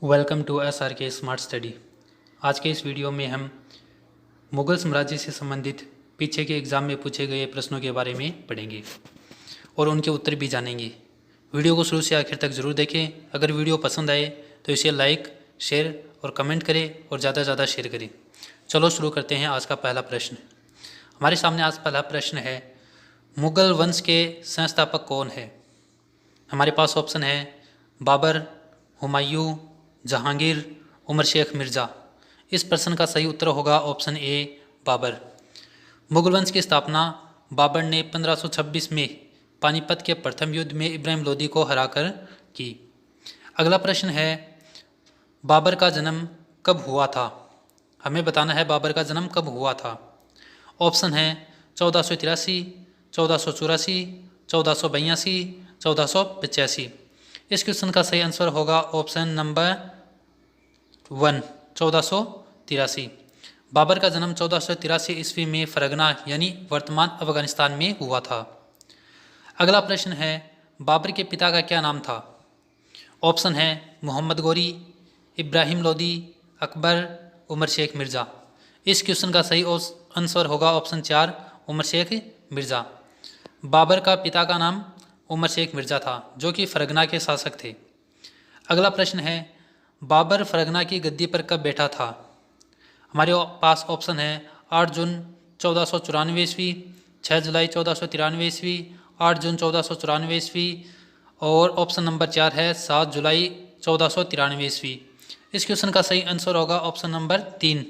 Welcome to SRK smart study. आज के इस वीडियो में हम मुग़ल साम्राज्य से संबंधित पीछे के एग्ज़ाम में पूछे गए प्रश्नों के बारे में पढ़ेंगे और उनके उत्तर भी जानेंगे। वीडियो को शुरू से आखिर तक ज़रूर देखें। अगर वीडियो पसंद आए तो इसे लाइक, शेयर और कमेंट करें और ज़्यादा से ज़्यादा शेयर करें। चलो शुरू करते हैं आज का पहला प्रश्न। हमारे सामने आज पहला प्रश्न है, मुग़ल वंश के संस्थापक कौन है? हमारे पास ऑप्शन है बाबर, हुमायूं, जहांगीर, उमर शेख मिर्ज़ा। इस प्रश्न का सही उत्तर होगा ऑप्शन ए बाबर। मुग़ल वंश की स्थापना बाबर ने 1526 में पानीपत के प्रथम युद्ध में इब्राहिम लोदी को हराकर की। अगला प्रश्न है, बाबर का जन्म कब हुआ था? हमें बताना है बाबर का जन्म कब हुआ था। ऑप्शन है 1483, 1484, 1482, 1485। इस क्वेश्चन का सही आंसर होगा ऑप्शन नंबर 1, 1483। बाबर का जन्म 1483 ईस्वी में फरगना यानी वर्तमान अफगानिस्तान में हुआ था। अगला प्रश्न है, बाबर के पिता का क्या नाम था? ऑप्शन है मोहम्मद गोरी, इब्राहिम लोदी, अकबर, उमर शेख मिर्ज़ा। इस क्वेश्चन का सही आंसर होगा ऑप्शन 4, उमर शेख मिर्ज़ा। बाबर का पिता का नाम उमर शेख मिर्ज़ा था, जो कि फरगना के शासक थे। अगला प्रश्न है, बाबर फरगना की गद्दी पर कब बैठा था? हमारे पास ऑप्शन है 8 जून 1494 ईस्वी, 6 जुलाई 1493 ईस्वी, 8 जून 1494 ईस्वी और ऑप्शन नंबर 4 है 7 जुलाई 1493 ईस्वी। इस क्वेश्चन का सही आंसर होगा ऑप्शन नंबर 3,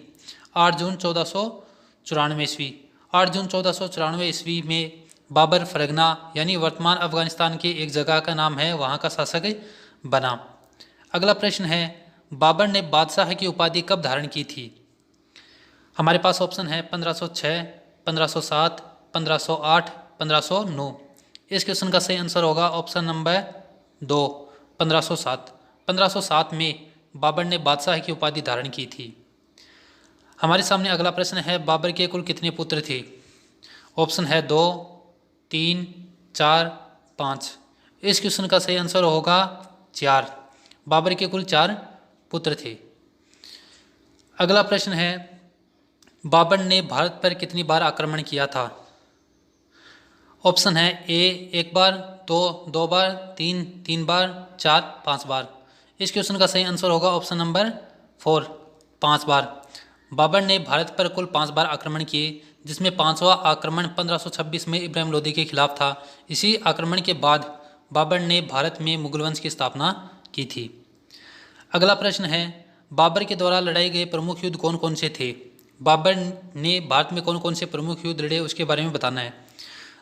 8 जून 1494 ईस्वी। 8 जून 1494 ईस्वी में बाबर फरगना यानी वर्तमान अफगानिस्तान की एक जगह का नाम है, वहाँ का शासक बना। अगला प्रश्न है, बाबर ने बादशाह की उपाधि कब धारण की थी? हमारे पास ऑप्शन है 1506, 1507, 1508, 1509। इस क्वेश्चन का सही आंसर होगा ऑप्शन नंबर 2, 1507। 1507 में बाबर ने बादशाह की उपाधि धारण की थी। हमारे सामने अगला प्रश्न है, बाबर के कुल कितने पुत्र थे? ऑप्शन है 2, 3, 4, 5। इस क्वेश्चन का सही आंसर होगा 4। बाबर के कुल 4 पुत्र थे। अगला प्रश्न है, बाबर ने भारत पर कितनी बार आक्रमण किया था? ऑप्शन है ए 1 बार, 2 2 बार, 3 3 बार, 4 5 बार। इस क्वेश्चन का सही आंसर होगा ऑप्शन नंबर 4, 5 बार। बाबर ने भारत पर कुल 5 बार आक्रमण किए, जिसमें 5वां आक्रमण 1526 में इब्राहिम लोदी के खिलाफ था। इसी आक्रमण के बाद बाबर ने भारत में मुग़ल वंश की स्थापना की थी। अगला प्रश्न है, बाबर के द्वारा लड़ाए गए प्रमुख युद्ध कौन कौन से थे? बाबर ने भारत में कौन कौन से प्रमुख युद्ध लड़े उसके बारे में बताना है।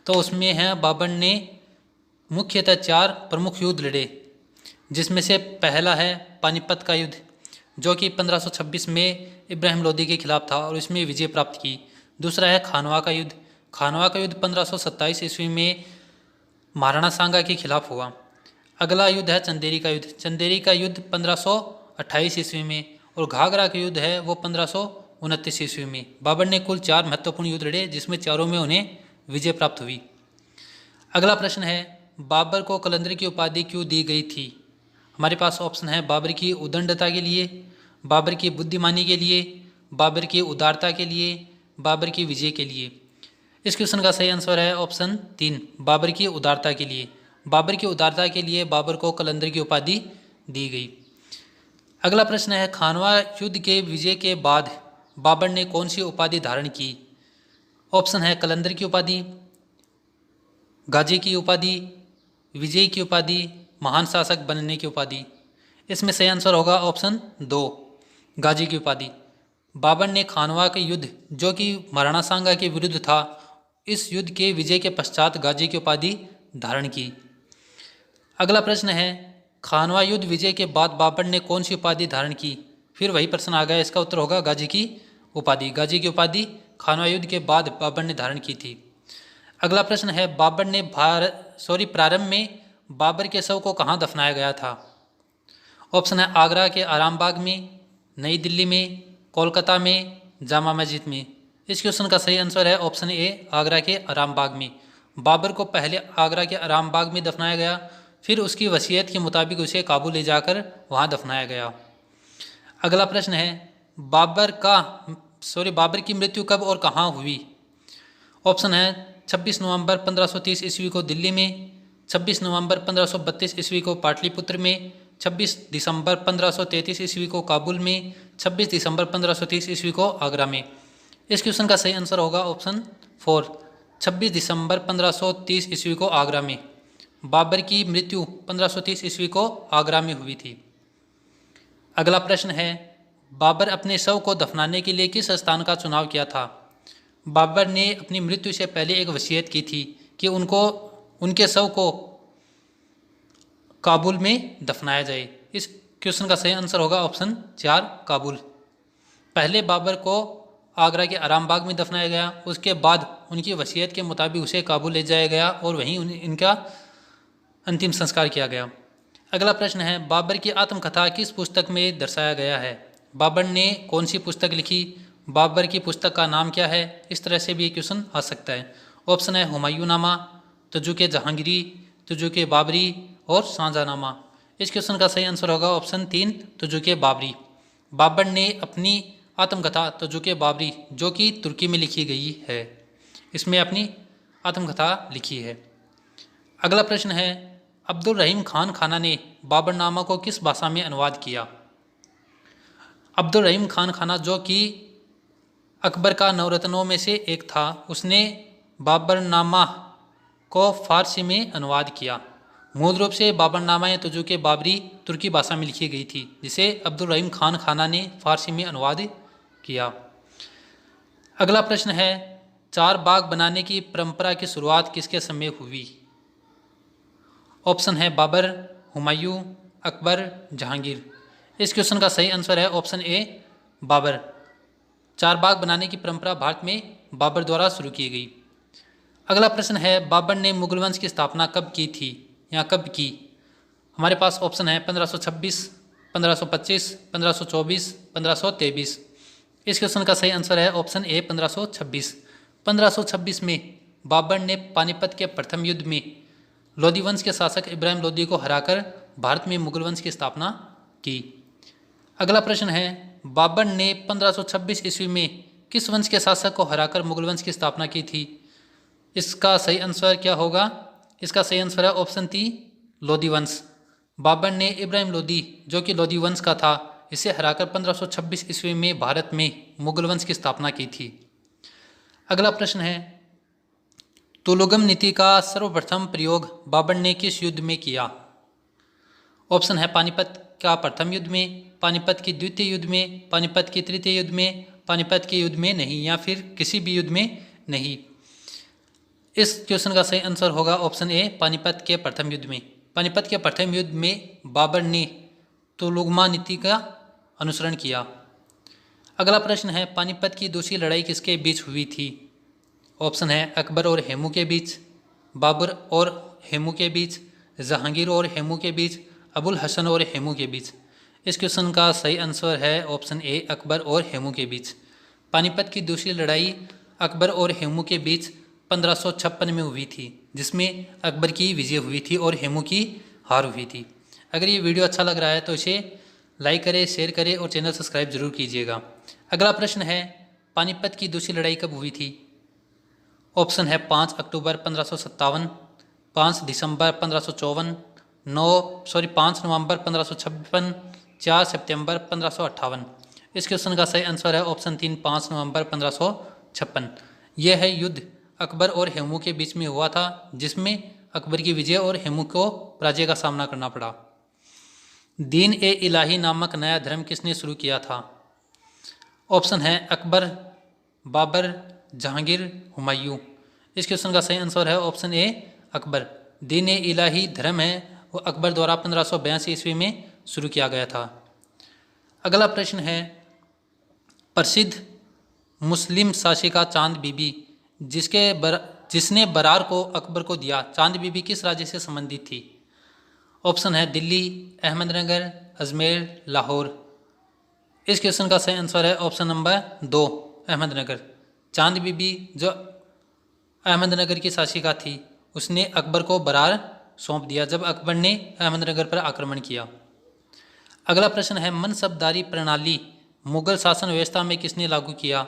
तो उसमें है, बाबर ने मुख्यतः 4 प्रमुख युद्ध लड़े, जिसमें से पहला है पानीपत का युद्ध, जो कि 1526 में इब्राहिम लोदी के खिलाफ था और इसमें विजय प्राप्त की। दूसरा है खानवा का युद्ध। खानवा का युद्ध 1527 ईस्वी में महाराणा सांगा के खिलाफ हुआ। अगला युद्ध है चंदेरी का युद्ध। चंदेरी का युद्ध 1528 ईस्वी में और घाघरा का युद्ध है वो 1529 ईस्वी में। बाबर ने कुल 4 महत्वपूर्ण युद्ध लड़े, जिसमें चारों में उन्हें विजय प्राप्त हुई। अगला प्रश्न है, बाबर को कलंदर की उपाधि क्यों दी गई थी? हमारे पास ऑप्शन है बाबर की उदंडता के लिए, बाबर की बुद्धिमानी के लिए, बाबर की उदारता के लिए, बाबर की विजय के लिए। इस क्वेश्चन का सही आंसर है ऑप्शन 3, बाबर की उदारता के लिए। बाबर की उदारता के लिए बाबर को कलंदर की उपाधि दी गई। अगला प्रश्न है, खानवा युद्ध के विजय के बाद बाबर ने कौन सी उपाधि धारण की? ऑप्शन है कलंदर की उपाधि, गाजी की उपाधि, विजय की उपाधि, महान शासक बनने की उपाधि। इसमें सही आंसर होगा ऑप्शन 2, गाजी की उपाधि। बाबर ने खानवा के युद्ध, जो कि महाराणा सांगा के विरुद्ध था, इस युद्ध के विजय के पश्चात गाजी की उपाधि धारण की। अगला प्रश्न है, खानवा युद्ध विजय के बाद बाबर ने कौन सी उपाधि धारण की? फिर वही प्रश्न आ गया, इसका उत्तर होगा गाजी की उपाधि। गाजी की उपाधि खानवा युद्ध के बाद बाबर ने धारण की थी। अगला प्रश्न है, बाबर ने प्रारंभ में बाबर के शव को कहाँ दफनाया गया था? ऑप्शन है आगरा के आराम बाग में, नई दिल्ली में, कोलकाता में, जामा मस्जिद में। इस क्वेश्चन का सही आंसर है ऑप्शन ए, आगरा के आराम बाग में। बाबर को पहले आगरा के आराम बाग में दफनाया गया, फिर उसकी वसीयत के मुताबिक उसे काबुल ले जाकर वहाँ दफनाया गया। अगला प्रश्न है बाबर की मृत्यु कब और कहाँ हुई। ऑप्शन है 26 नवंबर 1530 ईस्वी को दिल्ली में, 26 नवंबर 1532 ईस्वी को पाटलिपुत्र में, 26 दिसंबर 1533 ईस्वी को काबुल में, 26 दिसंबर 1530 ईस्वी को आगरा में। इस क्वेश्चन का सही आंसर होगा ऑप्शन 4, 26 दिसंबर 1530 ईस्वी को आगरा में। बाबर की मृत्यु 1530 ईस्वी को आगरा में हुई थी। अगला प्रश्न है बाबर अपने शव को दफनाने के लिए किस स्थान का चुनाव किया था। बाबर ने अपनी मृत्यु से पहले एक वसीयत की थी कि उनके शव को काबुल में दफनाया जाए। इस क्वेश्चन का सही आंसर होगा ऑप्शन 4, काबुल। पहले बाबर को आगरा के आरामबाग में दफनाया गया, उसके बाद उनकी वसीयत के मुताबिक उसे काबुल ले जाया गया और वहीं इनका अंतिम संस्कार किया गया। अगला प्रश्न है बाबर की आत्मकथा किस पुस्तक में दर्शाया गया है। बाबर ने कौन सी पुस्तक लिखी, बाबर की पुस्तक का नाम क्या है। इस तरह से भी ये क्वेश्चन आ सकता है। ऑप्शन है हुमायूंनामा, तजुके जहांगीरी, तजुके बाबरी और शाहजहांनामा। इस क्वेश्चन का सही आंसर होगा ऑप्शन 3, तजुके बाबरी। बाबर ने अपनी आत्मकथा तजुके बाबरी, जो कि तुर्की में लिखी गई है, इसमें अपनी आत्मकथा लिखी है। अगला प्रश्न है अब्दुल रहीम खान खाना ने बाबरनामा को किस भाषा में अनुवाद किया। अब्दुल रहीम खान खाना, जो कि अकबर का नवरत्नों में से एक था, उसने बाबरनामा को फारसी में अनुवाद किया। मूल रूप से बाबरनामा या तजुके बाबरी तुर्की भाषा में लिखी गई थी, जिसे अब्दुल रहीम खान खाना ने फारसी में अनुवाद किया। अगला प्रश्न है चार बाग बनाने की परंपरा की शुरुआत किसके समय हुई। ऑप्शन है बाबर, हुमायूं, अकबर, जहांगीर। इस क्वेश्चन का सही आंसर है ऑप्शन ए, बाबर। चार बाग बनाने की परंपरा भारत में बाबर द्वारा शुरू की गई। अगला प्रश्न है बाबर ने मुगल वंश की स्थापना कब की थी या कब की। हमारे पास ऑप्शन है 1526, 1525, 1524, 1523। इस क्वेश्चन का सही आंसर है ऑप्शन ए, 1526। 1526 में बाबर ने पानीपत के प्रथम युद्ध में लोधी वंश के शासक इब्राहिम लोधी को हराकर भारत में मुगल वंश की स्थापना की। अगला प्रश्न है बाबर ने 1526 ईस्वी में किस वंश के शासक को हराकर मुगल वंश की स्थापना की थी। इसका सही आंसर क्या होगा। इसका सही आंसर है ऑप्शन 3, लोधी वंश। बाबर ने इब्राहिम लोधी, जो कि लोधी वंश का था, इसे हराकर 1526 ईस्वी में भारत में मुगल वंश की स्थापना की थी। अगला प्रश्न है तुलुगम नीति का सर्वप्रथम प्रयोग बाबर ने किस युद्ध में किया। ऑप्शन है पानीपत का प्रथम युद्ध में, पानीपत की द्वितीय युद्ध में, पानीपत की तृतीय युद्ध में, पानीपत के युद्ध में नहीं, या फिर किसी भी युद्ध में नहीं। इस क्वेश्चन का सही आंसर होगा ऑप्शन ए, पानीपत के प्रथम युद्ध में। पानीपत के प्रथम युद्ध में बाबर ने तुलुगमा नीति का अनुसरण किया। अगला प्रश्न है पानीपत की दूसरी लड़ाई किसके बीच हुई थी। ऑप्शन है अकबर और हेमू के बीच, बाबर और हेमू के बीच, जहांगीर और हेमू के बीच, अबुल हसन और हेमू के बीच। इस क्वेश्चन का सही आंसर है ऑप्शन ए, अकबर और हेमू के बीच। पानीपत की दूसरी लड़ाई अकबर और हेमू के बीच 1556 में हुई थी, जिसमें अकबर की विजय हुई थी और हेमू की हार हुई थी। अगर ये वीडियो अच्छा लग रहा है तो इसे लाइक करें, शेयर करें और चैनल सब्सक्राइब जरूर कीजिएगा। अगला प्रश्न है पानीपत की दूसरी लड़ाई कब हुई थी। ऑप्शन है 5 अक्टूबर 1557, 5 दिसंबर 1554, 5 नवंबर 1556, 4 सितंबर 1558। इस क्वेश्चन का सही आंसर है ऑप्शन 3, 5 नवंबर 1556। यह है युद्ध अकबर और हेमू के बीच में हुआ था, जिसमें अकबर की विजय और हेमू को पराजय का सामना करना पड़ा। दीन ए इलाही नामक नया धर्म किसने शुरू किया था। ऑप्शन है अकबर, बाबर, जहांगीर, हुमायूं। इस क्वेश्चन का सही आंसर है ऑप्शन ए, अकबर। दीन ए इलाही धर्म है वो अकबर द्वारा 1582 ईस्वी में शुरू किया गया था। अगला प्रश्न है प्रसिद्ध मुस्लिम शासिका चांद बीबी जिसने बरार को अकबर को दिया, चांद बीबी किस राज्य से संबंधित थी। ऑप्शन है दिल्ली, अहमदनगर, अजमेर, लाहौर। इस क्वेश्चन का सही आंसर है ऑप्शन नंबर 2, अहमदनगर। चांद बीबी जो अहमदनगर की शासिका थी, उसने अकबर को बरार सौंप दिया जब अकबर ने अहमदनगर पर आक्रमण किया। अगला प्रश्न है मनसबदारी प्रणाली मुगल शासन व्यवस्था में किसने लागू किया?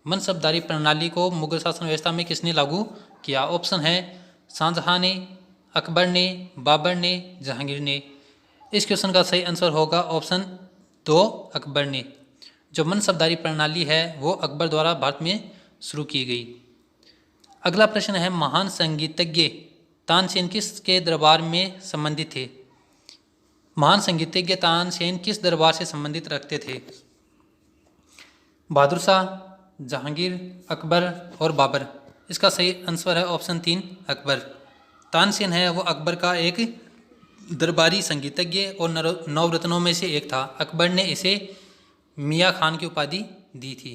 मनसबदारी प्रणाली को मुगल शासन व्यवस्था में किसने लागू किया? ऑप्शन है शाहजहां ने, अकबर ने, बाबर ने, जहांगीर ने। इस क्वेश्चन का सही आंसर होगा ऑप्शन 2 अकबर ने। जो मनसबदारी प्रणाली है वो अकबर द्वारा भारत में शुरू की गई। अगला प्रश्न है महान संगीतज्ञ तानसेन किसके दरबार में संबंधित थे? महान संगीतज्ञ तानसेन किस दरबार से संबंधित रखते थे? बहादुर शाह, जहांगीर, अकबर और बाबर। इसका सही आंसर है ऑप्शन 3 अकबर। तानसेन है वो अकबर का एक दरबारी संगीतज्ञ और नवरत्नों में से एक था। अकबर ने इसे मियाँ खान की उपाधि दी थी।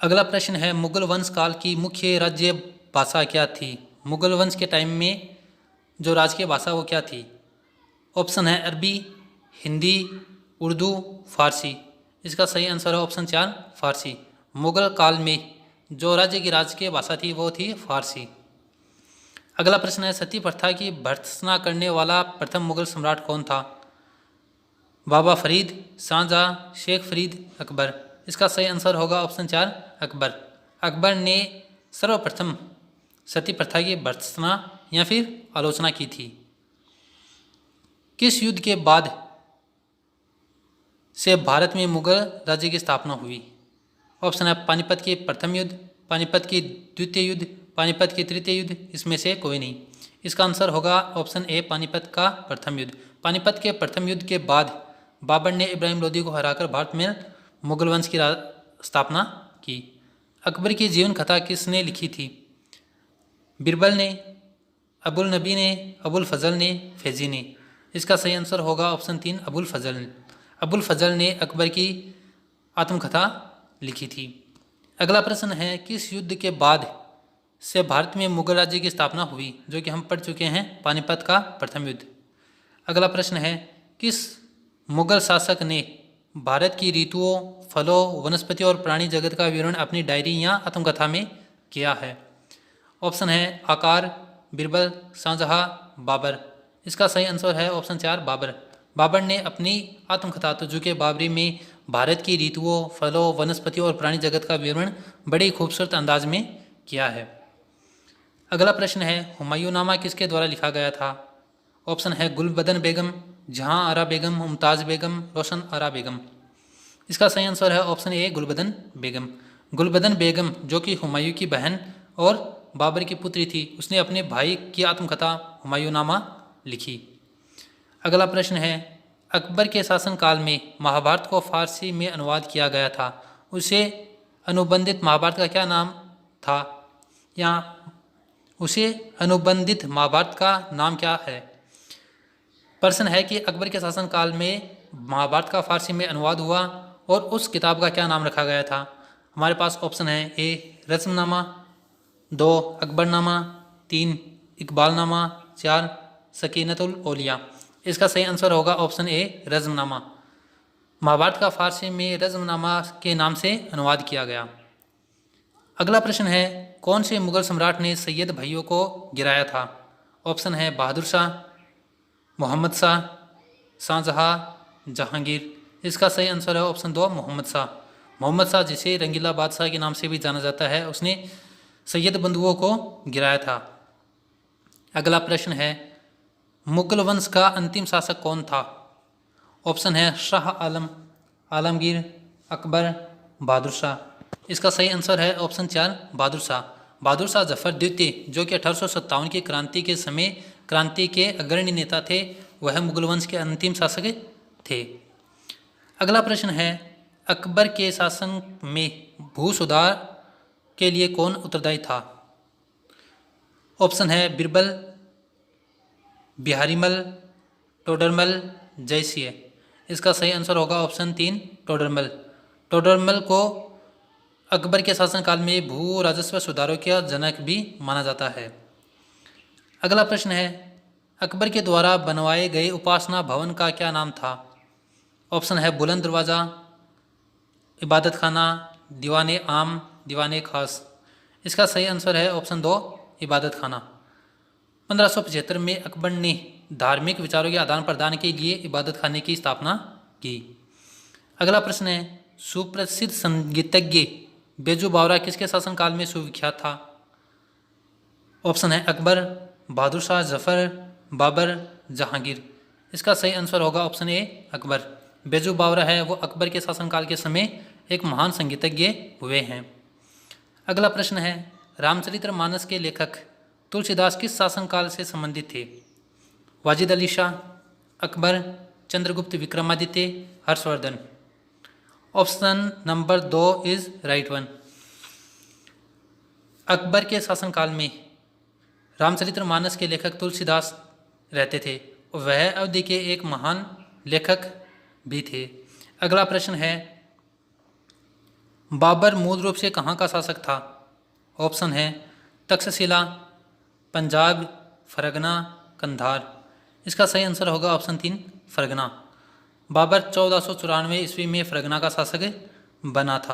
अगला प्रश्न है मुगल वंश काल की मुख्य राज्य भाषा क्या थी? मुगल वंश के टाइम में जो राजकीय भाषा वो क्या थी? ऑप्शन है अरबी, हिंदी, उर्दू, फारसी। इसका सही आंसर है ऑप्शन 4 फारसी। मुगल काल में जो राज्य की राजकीय भाषा थी वो थी फारसी। अगला प्रश्न है सती प्रथा की भर्त्सना करने वाला प्रथम मुगल सम्राट कौन था? बाबा फरीद, शाहजहां, शेख फरीद, अकबर। इसका सही आंसर होगा ऑप्शन 4 अकबर। अकबर ने सर्वप्रथम सती प्रथा की भर्त्सना या फिर आलोचना की थी। किस युद्ध के बाद से भारत में मुगल राज्य की स्थापना हुई? ऑप्शन है पानीपत के प्रथम युद्ध, पानीपत की द्वितीय युद्ध, पानीपत की तृतीय युद्ध। इसमें से कोई नहीं। इसका आंसर होगा ऑप्शन ए पानीपत का प्रथम युद्ध। पानीपत के प्रथम युद्ध के बाद बाबर ने इब्राहिम लोदी को हराकर भारत में मुगल वंश की स्थापना की। अकबर की जीवन कथा किसने लिखी थी? बिरबल ने, अबुल नबी ने, अबुल फजल ने, फैजी ने। इसका सही आंसर होगा ऑप्शन 3 अबुल फजल ने। अबुल फजल ने अकबर की आत्मकथा लिखी थी। अगला प्रश्न है किस युद्ध के बाद से भारत में मुगल राज्य की स्थापना हुई? जो कि हम पढ़ चुके हैं पानीपत का प्रथम युद्ध। अगला प्रश्न है किस मुगल शासक ने भारत की ऋतुओं, फलों, वनस्पति और प्राणी जगत का विवरण अपनी डायरी या आत्मकथा में किया है? ऑप्शन है आकार, बिरबल, शाहजहां, बाबर। इसका सही आंसर है ऑप्शन 4 बाबर। बाबर ने अपनी आत्मकथा तुजुके बाबरी में भारत की ऋतुओं, फलों, वनस्पति और प्राणी जगत का विवरण बड़े खूबसूरत अंदाज में किया है। अगला प्रश्न है हुमायूंनामा किसके द्वारा लिखा गया था? ऑप्शन है गुलबदन बेगम, जहां आरा बेगम, मुमताज़ बेगम, रोशन आरा बेगम। इसका सही आंसर है ऑप्शन ए गुलबदन बेगम। गुलबदन बेगम जो कि हुमायूं की बहन और बाबर की पुत्री थी, उसने अपने भाई की आत्मकथा हुमायूंनामा लिखी। अगला प्रश्न है अकबर के शासनकाल में महाभारत को फारसी में अनुवाद किया गया था, उसे अनुबंधित महाभारत का क्या नाम था? या उसे अनुबंधित महाभारत का नाम क्या है? प्रश्न है कि अकबर के शासनकाल में महाभारत का फारसी में अनुवाद हुआ और उस किताब का क्या नाम रखा गया था? हमारे पास ऑप्शन है ए रस्मनामा, 2 अकबरनामा, 3 इकबालनामा, 4 सकीनतुल औलिया। इसका सही आंसर होगा ऑप्शन ए रज़्मनामा। महाभारत का फारसी में रज़्मनामा के नाम से अनुवाद किया गया। अगला प्रश्न है कौन से मुगल सम्राट ने सैयद भाइयों को गिराया था? ऑप्शन है बहादुर शाह, मोहम्मद शाह, शाहजहां, जहांगीर। इसका सही आंसर है ऑप्शन 2 मोहम्मद शाह। मोहम्मद शाह जिसे रंगीला बादशाह के नाम से भी जाना जाता है, उसने सैयद बंधुओं को गिराया था। अगला प्रश्न है मुगल वंश का अंतिम शासक कौन था? ऑप्शन है शाह आलम, आलमगीर, अकबर, बहादुर शाह। इसका सही आंसर है ऑप्शन 4 बहादुर शाह। बहादुर शाह जफर द्वितीय जो कि 1857 की क्रांति के समय क्रांति के अग्रणी नेता थे, वह मुगल वंश के अंतिम शासक थे। अगला प्रश्न है अकबर के शासन में भू सुधार के लिए कौन उत्तरदायी था? ऑप्शन है बिरबल, बिहारीमल, टोडरमल, जयसिंह। इसका सही आंसर होगा ऑप्शन 3 टोडरमल। टोडरमल को अकबर के शासनकाल में भू राजस्व सुधारों का जनक भी माना जाता है। अगला प्रश्न है अकबर के द्वारा बनवाए गए उपासना भवन का क्या नाम था? ऑप्शन है बुलंद दरवाज़ा, इबादत खाना, दीवाने आम, दीवाने खास। इसका सही आंसर है ऑप्शन 2 इबादत खाना। 1575 में अकबर ने धार्मिक विचारों के आदान प्रदान के लिए इबादत खाने की स्थापना की। अगला प्रश्न है, सुप्रसिद्ध संगीतज्ञ बेजू बावरा किसके शासनकाल में सुविख्यात था? ऑप्शन है अकबर, बहादुर शाह जफर, बाबर, जहांगीर। इसका सही आंसर होगा ऑप्शन ए अकबर। बेजू बावरा है वो अकबर के शासनकाल के समय एक महान संगीतज्ञ हुए हैं। अगला प्रश्न है, रामचरितमानस के लेखक तुलसीदास किस शासनकाल से संबंधित थे? Wajid Ali Shah, Akbar, Chandragupta Vikramaditya, Harshvardhan. Option number 2 is right one. Akbar के शासनकाल में रामचरितमानस के लेखक तुलसीदास रहते थे और वह अवधि के एक महान लेखक भी थे। अगला प्रश्न है, बाबर मूल रूप से कहाँ का शासक था? ऑप्शन है तक्षशिला, पंजाब, फरगना, कंधार। इसका सही आंसर होगा ऑप्शन 3 फरगना। बाबर 1494 ईस्वी में फरगना का शासक बना था।